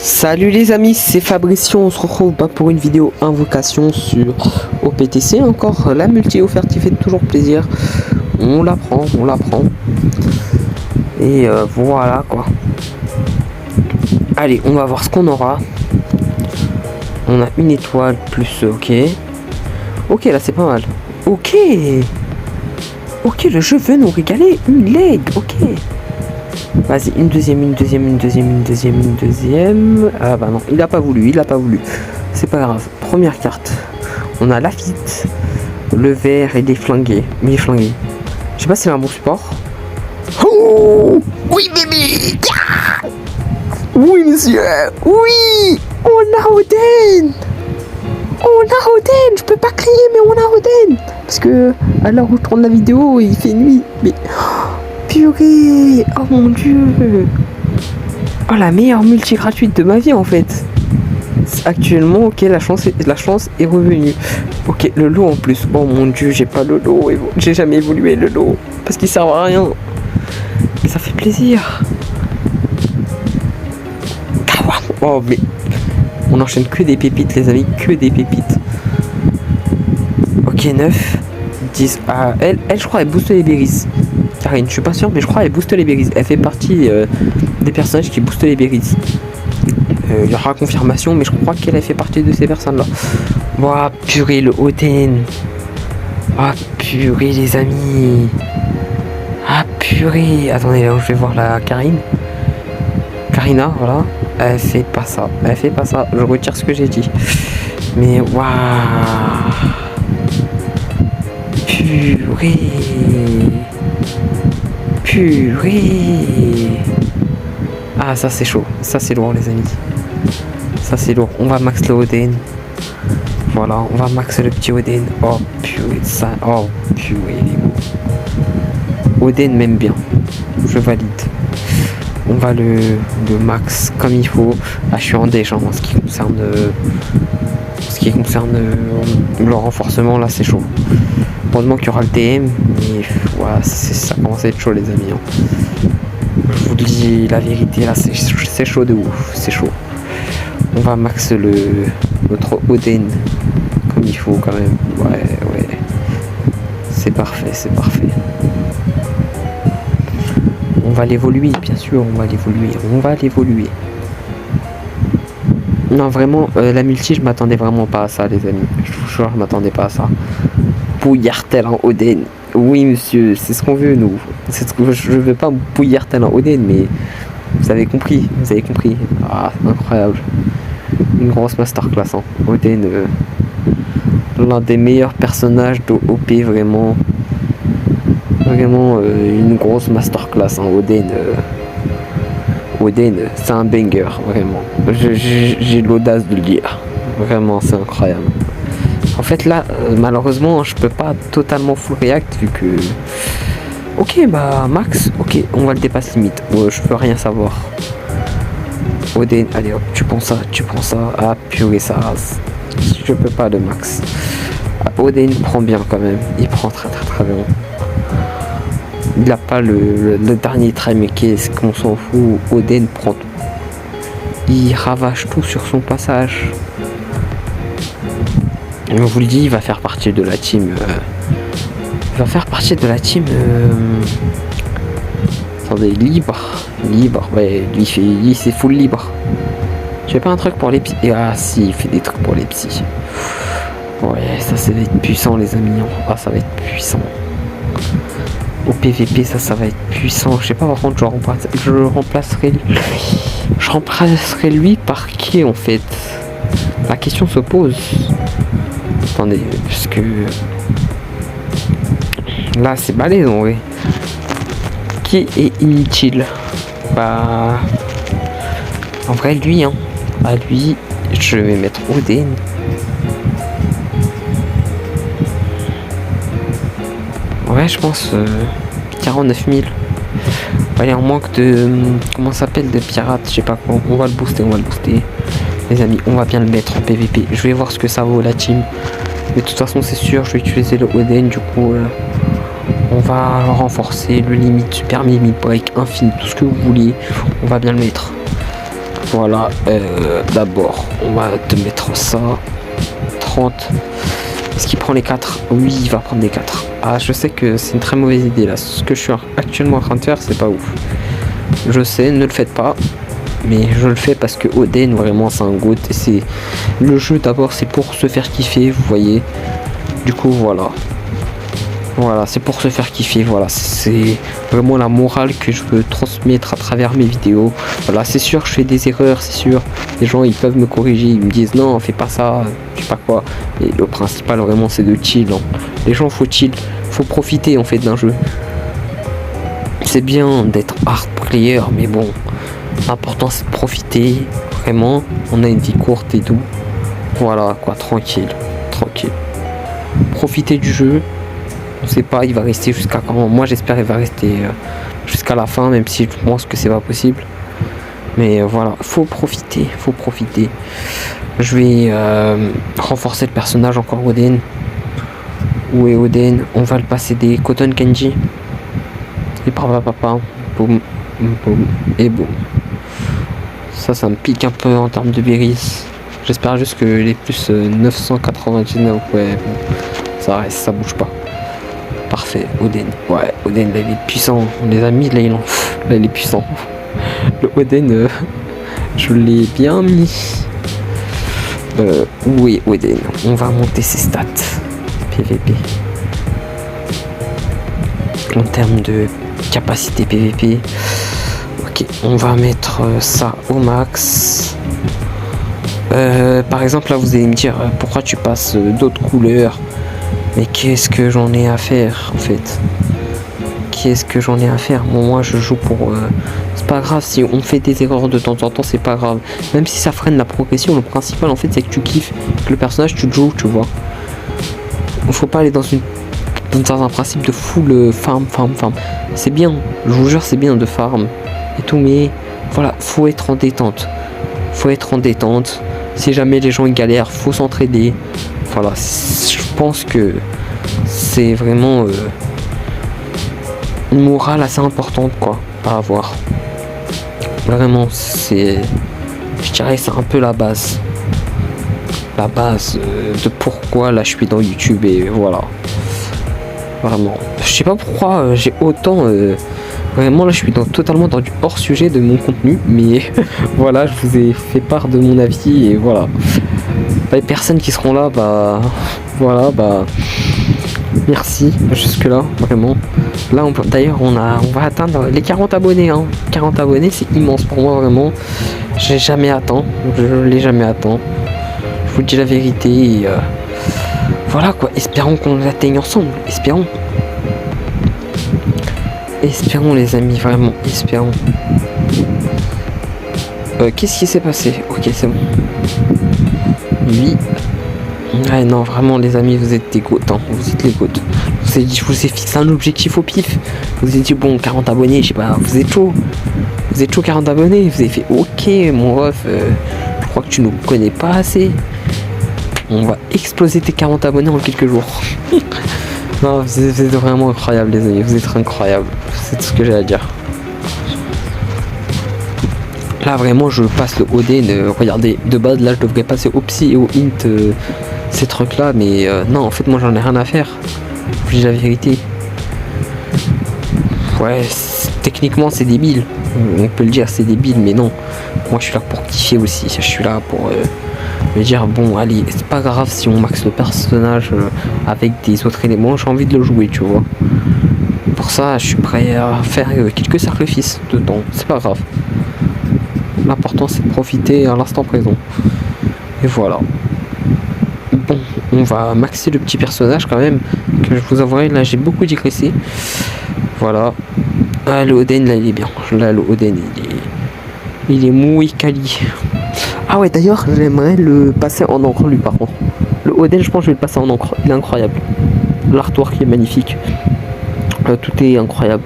Salut les amis, c'est Fabricio, on se retrouve pour une vidéo invocation sur OPTC, encore la multi offerte qui fait toujours plaisir, on la prend, et voilà quoi. Allez, on va voir ce qu'on aura. On a une étoile plus, ok là c'est pas mal, ok, le jeu veut nous régaler, une leg, ok. Vas-y, une deuxième. Ah bah non, il a pas voulu. C'est pas grave. Première carte. On a Lafitte. Le vert, il est flingué. Mais il est flingué. Je sais pas si c'est un bon support. Oh oui, bébé. Oui, monsieur. Oui. On a Oden. Je peux pas crier, mais on a Oden. Parce que à l'heure où je tourne la vidéo, il fait nuit. Mais... purée, oh mon dieu. Oh, la meilleure multi gratuite de ma vie en fait. Actuellement, ok, la chance est revenue. Ok, le lot en plus. Oh mon dieu, j'ai pas le lot. J'ai jamais évolué le lot. Parce qu'il sert à rien. Mais ça fait plaisir. Oh mais... on enchaîne que des pépites les amis, que des pépites. Ok, 9, 10. Ah, elle je crois, elle booste les berries. Karine, je suis pas sûr, mais je crois qu'elle booste les berries. Elle fait partie des personnages qui boostent les berries. Il y aura confirmation, mais je crois qu'elle a fait partie de ces personnes-là. Ouah, purée, le Oden. Ah, purée, les amis. Ah, purée. Attendez, là, je vais voir la Karine. Karina, voilà. Elle fait pas ça. Je retire ce que j'ai dit. Mais waouh. Purée. Ah, ça c'est chaud. Ça c'est lourd les amis. Ça c'est lourd. On va max le Oden. Voilà, on va max le petit Oden. Oh purée, ça. Oh purée, il est beau. Oden m'aime bien. Je valide. On va le max comme il faut. Ah, je suis en déj en ce qui concerne le renforcement, là c'est chaud. Heureusement qu'il y aura le TM, mais voilà, ça commence à être chaud les amis. Je vous dis la vérité, là c'est chaud de ouf, c'est chaud. On va max notre Oden comme il faut quand même. Ouais. C'est parfait. On va l'évoluer, bien sûr, on va l'évoluer. Non, vraiment, la multi, je m'attendais vraiment pas à ça, les amis. Je vous jure, je m'attendais pas à ça. Bouillartel en Oden. Oui, monsieur, c'est ce qu'on veut, nous. Je veux pas bouillartel en Oden, mais vous avez compris. Ah, incroyable. Une grosse masterclass, hein. Oden, l'un des meilleurs personnages de OP, vraiment. Vraiment une grosse masterclass, hein. Oden, c'est un banger, vraiment. J'ai l'audace de le dire. Vraiment, c'est incroyable. En fait, là, malheureusement, je peux pas totalement full react vu que... Ok, bah, max, ok, on va le dépasser limite. Je peux rien savoir. Oden, allez hop, tu prends ça. Ah, purée, ça rase. Je peux pas le max. Ah, Oden prend bien quand même. Il prend très bien. Il a pas le dernier try, mais qu'est-ce qu'on s'en fout. Oden prend tout. Il ravage tout sur son passage. On vous le dit, il va faire partie de la team. Attendez, libre. Ouais, lui c'est full libre. Tu fais pas un truc pour les psys? Ah si, il fait des trucs pour les psys. Ouais, ça va être puissant les amis. Ah, ça va être puissant. Au PVP, ça va être puissant. Je sais pas, par contre, je remplacerai lui par qui en fait? La question se pose. Attendez, parce que là c'est balèze en vrai. Qui est inutile? Bah, en vrai lui, hein. À lui, je vais mettre Oden. Ouais, je pense 49 000. Ouais, en manque de... comment ça s'appelle, de pirates, je sais pas quoi. On va le booster. Les amis, on va bien le mettre en PVP. Je vais voir ce que ça vaut la team. Mais de toute façon, c'est sûr, je vais utiliser le Oden. Du coup, on va renforcer le limite, super limite break, infini, tout ce que vous vouliez. On va bien le mettre. Voilà, d'abord, on va te mettre ça. 30. Est-ce qu'il prend les 4? Oui, il va prendre les 4. Ah, je sais que c'est une très mauvaise idée là. Ce que je suis actuellement en train de faire, c'est pas ouf. Je sais, ne le faites pas. Mais je le fais parce que Oden, vraiment, c'est un goût. Et c'est le jeu d'abord, c'est pour se faire kiffer, vous voyez. Du coup, voilà. Voilà, c'est pour se faire kiffer. Voilà, c'est vraiment la morale que je veux transmettre à travers mes vidéos. Voilà, c'est sûr, je fais des erreurs, c'est sûr. Les gens, ils peuvent me corriger, ils me disent non, fais pas ça, je sais pas quoi. Et le principal, vraiment, c'est de chill. Hein. Les gens, faut chill, faut profiter en fait d'un jeu. C'est bien d'être hard player, mais bon, l'important c'est de profiter. Vraiment, on a une vie courte et tout. Voilà, quoi, tranquille, tranquille. Profitez du jeu. On sait pas, il va rester jusqu'à quand. Moi, j'espère qu'il va rester jusqu'à la fin, même si je pense que c'est pas possible. Mais voilà, faut profiter, faut profiter. Je vais renforcer le personnage encore, Oden. Où est Oden? On va le passer des Cotton Kenji. Et papa, boum, boum, et boum. Ça me pique un peu en termes de berries. J'espère juste que les plus 999, ouais, bon, ça reste, ça bouge pas. Parfait, Oden. Ouais, Oden, là, il est puissant. Les amis, là, il est puissant. Le Oden, je l'ai bien mis. Où est Oden? On va monter ses stats. PVP. En termes de capacité PVP. Ok, on va mettre ça au max. Par exemple, là, vous allez me dire pourquoi tu passes d'autres couleurs. Mais qu'est-ce que j'en ai à faire en fait? Qu'est-ce que j'en ai à faire? Bon, moi je joue pour... c'est pas grave si on fait des erreurs de temps en temps, c'est pas grave. Même si ça freine la progression, le principal en fait c'est que tu kiffes, que le personnage tu te joues, tu vois. Faut pas aller dans un principe de full farm. C'est bien, je vous jure c'est bien de farm et tout, mais voilà, faut être en détente. Faut être en détente. Si jamais les gens galèrent, faut s'entraider. Voilà, je pense que c'est vraiment une morale assez importante quoi à avoir. Vraiment, je dirais c'est un peu la base de pourquoi là je suis dans YouTube et voilà. Vraiment, je sais pas pourquoi j'ai autant vraiment là je suis totalement dans du hors sujet de mon contenu, mais voilà, je vous ai fait part de mon avis et voilà. Les personnes qui seront là, bah voilà, bah merci jusque là, vraiment. Là d'ailleurs on va atteindre les 40 abonnés hein. 40 abonnés c'est immense pour moi vraiment. Je l'ai jamais atteint. Je vous dis la vérité et, voilà quoi, espérons qu'on l'atteigne ensemble. Espérons les amis, vraiment, espérons. Qu'est-ce qui s'est passé? Ok, c'est bon. Oui. Ouais, non, vraiment, les amis, vous êtes des goûts. Hein. Vous êtes les goûts. Je vous ai fixé un objectif au pif. Vous avez dit, bon, 40 abonnés, je sais pas, vous êtes chaud. Vous êtes chaud, 40 abonnés. Vous avez fait, ok, mon ref, je crois que tu nous connais pas assez. On va exploser tes 40 abonnés en quelques jours. Non, vous êtes vraiment incroyables, les amis. Vous êtes incroyables. C'est tout ce que j'ai à dire. Là, vraiment, je passe le Oden. Regardez, de base, là, je devrais passer au psy et au int ces trucs-là. Mais non, en fait, moi, j'en ai rien à faire. Je dis la vérité. Ouais, techniquement, c'est débile. On peut le dire, c'est débile, mais non. Moi, je suis là pour kiffer aussi. Je suis là pour... me dire bon allez c'est pas grave si on maxe le personnage avec des autres éléments, j'ai envie de le jouer tu vois, pour ça je suis prêt à faire quelques sacrifices de temps, c'est pas grave, l'important c'est de profiter à l'instant présent et voilà. Bon, on va maxer le petit personnage quand même, que je vous avouerai là j'ai beaucoup digressé. Voilà, ah, le Oden là il est bien, là le Oden il est muy quali. Ah ouais, d'ailleurs, j'aimerais le passer en encre, lui, par contre. Le Oden, je pense que je vais le passer en encre. Il est incroyable. L'artwork est magnifique. Tout est incroyable.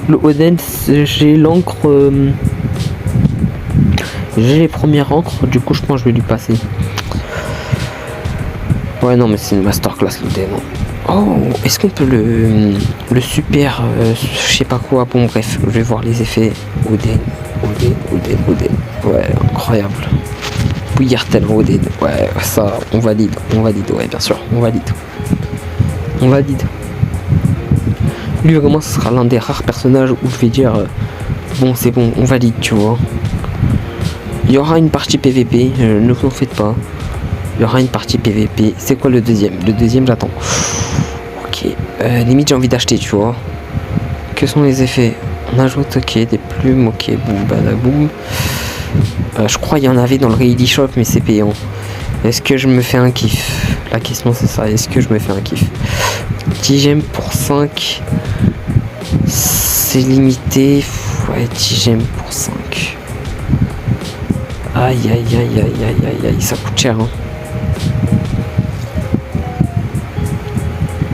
Le Oden, j'ai l'encre... j'ai les premières encres. Du coup, je pense que je vais lui passer. Ouais, non, mais c'est une masterclass, l'Oden. Oh, est-ce qu'on peut le super... je sais pas quoi. Bon, bref, je vais voir les effets Oden. Oden. Ouais, incroyable. Bouillir tellement Oden. Ouais, ça, on valide. Ouais, bien sûr, on valide. Lui, vraiment, ce sera l'un des rares personnages où je vais dire bon, c'est bon, on valide, tu vois. Il y aura une partie PVP, ne vous en faites pas. Il y aura une partie PVP. C'est quoi le deuxième? Le deuxième, j'attends. Ok. Limite, j'ai envie d'acheter, tu vois. Que sont les effets? On ajoute, ok, des plumes, ok, boum, badaboum. Je crois qu'il y en avait dans le Ready Shop, mais c'est payant. Est-ce que je me fais un kiff? La question, c'est ça. Est-ce que je me fais un kiff? 10 gemmes pour 5. C'est limité. Ouais, 10 gemmes pour 5. Aïe, ça coûte cher, hein.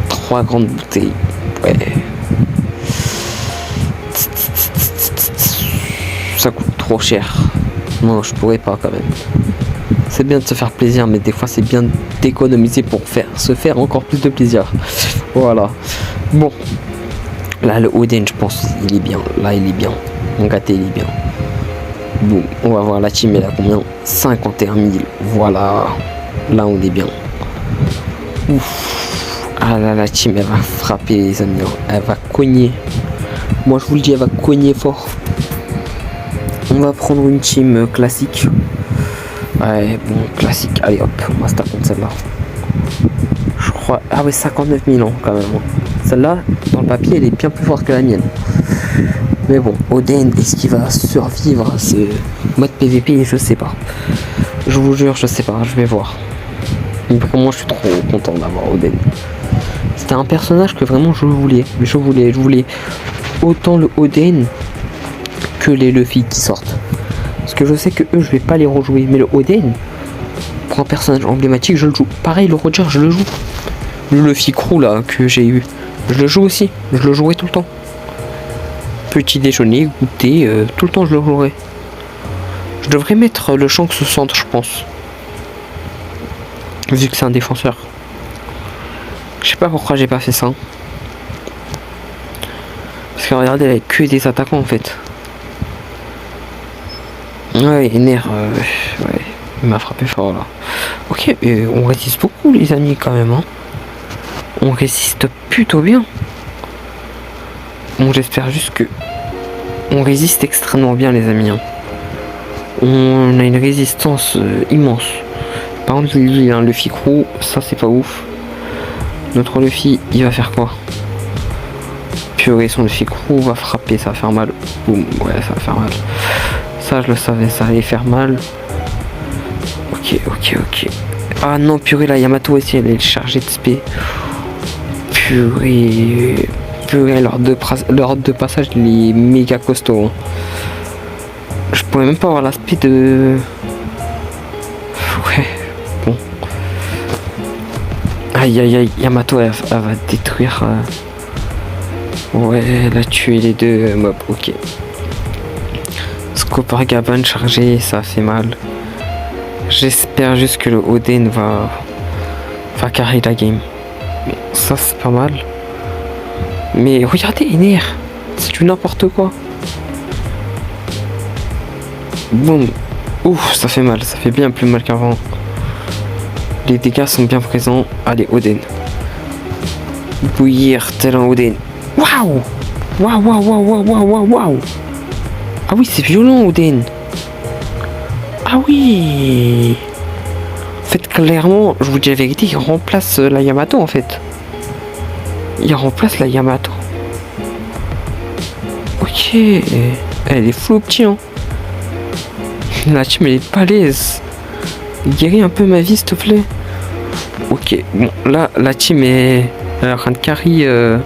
3 grandes bouteilles. Ouais. Ça coûte trop cher. Non, je pourrais pas quand même. C'est bien de se faire plaisir, mais des fois c'est bien d'économiser pour se faire encore plus de plaisir. Voilà. Bon. Là, le Oden, je pense, il est bien. Là, il est bien. Mon gâté, il est bien. Bon, on va voir la team, elle a combien? 51 000. Voilà. Là, on est bien. Ouf. Ah là, la team, elle va frapper, les amis. Elle va cogner. Moi, je vous le dis, elle va cogner fort. On va prendre une team classique. Ouais, bon, classique. Allez, hop, on va se taper celle-là. Je crois... Ah ouais, 59 000 ans, quand même. Celle-là, dans le papier, elle est bien plus forte que la mienne. Mais bon, Oden, est-ce qu'il va survivre à ce mode PVP? Je sais pas. Je vous jure, je sais pas. Je vais voir. Mais pour moi, je suis trop content d'avoir Oden. C'était un personnage que vraiment je voulais. Je voulais autant le Oden que les Luffy qui sortent. Parce que je sais que eux, je vais pas les rejouer. Mais le Oden, pour un personnage emblématique, je le joue. Pareil, le Roger, je le joue. Le Luffy Crew là que j'ai eu, je le joue aussi. Je le jouerai tout le temps. Petit déjeuner, goûter, tout le temps je le jouerai. Je devrais mettre le Shanks au centre, je pense. Vu que c'est un défenseur. Je sais pas pourquoi j'ai pas fait ça. Parce que regardez, il n'y a que des attaquants en fait. Ouais, Ener, ouais, il m'a frappé fort là. Ok, on résiste beaucoup les amis quand même. Hein. On résiste plutôt bien. Bon, j'espère juste que on résiste extrêmement bien les amis. Hein. On a une résistance immense. Par contre, il y a un Luffy Crew, ça c'est pas ouf. Notre Luffy, il va faire quoi? Purée, son Luffy Crew va frapper, ça va faire mal. Boum, ouais, ça va faire mal. Ça, je le savais, ça allait faire mal. Ok. Ah non, purée, la Yamato aussi, elle est chargée de SP. Purée, leur de passage, il est méga costaud. Hein. Je pourrais même pas avoir l'aspect de... Ouais, bon. Aïe, Yamato, elle va détruire... Ouais, elle a tué les deux mobs, ok. Scopper Gaban chargé, ça fait mal. J'espère juste que le Oden va carry la game. Ça, c'est pas mal. Mais regardez, Ener, c'est du n'importe quoi. Boum. Ouf, ça fait mal, ça fait bien plus mal qu'avant. Les dégâts sont bien présents. Allez, Oden. Bouillir tel un Oden. Waouh. Ah oui, c'est violent, Oden. Ah oui. En fait, clairement, je vous dis la vérité, il remplace la Yamato, en fait. Il remplace la Yamato. Ok. Elle est full petit, hein. La team, elle est balèze. Guéris un peu ma vie, s'il te plaît. Ok. Bon, là, la team est en train de carry le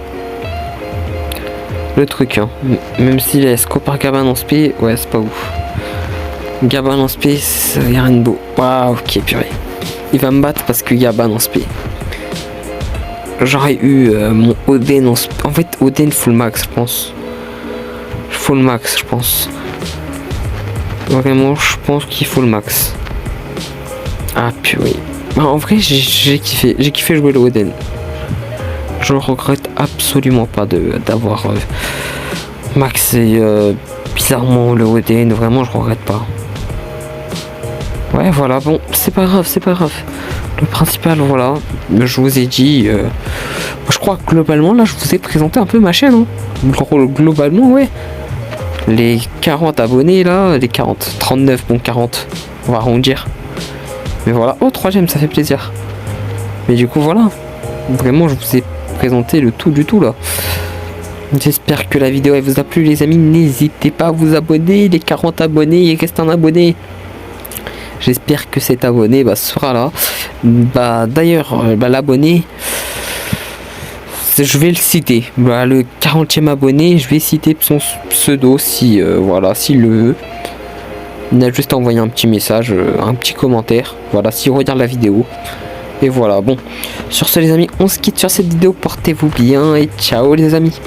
truc, hein. Même s'il est Scopper Gaban en SP, ouais, c'est pas ouf. Gaban en SP, il y a rien de beau. Waouh, ok, purée. Il va me battre parce que Gaban en SP. J'aurais eu mon Oden en SP. En fait, Oden full max, je pense. Full max, je pense. Vraiment, je pense qu'il faut le max. Ah, purée. Bah, en vrai, j'ai kiffé. J'ai kiffé jouer le Oden. Je regrette absolument pas d'avoir maxé bizarrement le Oden, vraiment je regrette pas. Ouais voilà, bon c'est pas grave, c'est pas grave. Le principal voilà, je vous ai dit, je crois que globalement là je vous ai présenté un peu ma chaîne. Hein. Globalement ouais. Les 40 abonnés là, les 40, 39, bon 40, on va arrondir. Mais voilà, oh 3ème, ça fait plaisir. Mais du coup voilà, vraiment je vous ai présenté le tout du tout là. J'espère que la vidéo elle vous a plu les amis, n'hésitez pas à vous abonner, les 40 abonnés, il reste un abonné. J'espère que cet abonné sera là. D'ailleurs, l'abonné, je vais le citer. Le 40e abonné, je vais citer son pseudo si voilà, s'il le veut. Il a juste envoyé un petit message, un petit commentaire. Voilà, s'il regarde la vidéo. Et voilà, bon. Sur ce les amis, on se quitte sur cette vidéo. Portez-vous bien et ciao les amis.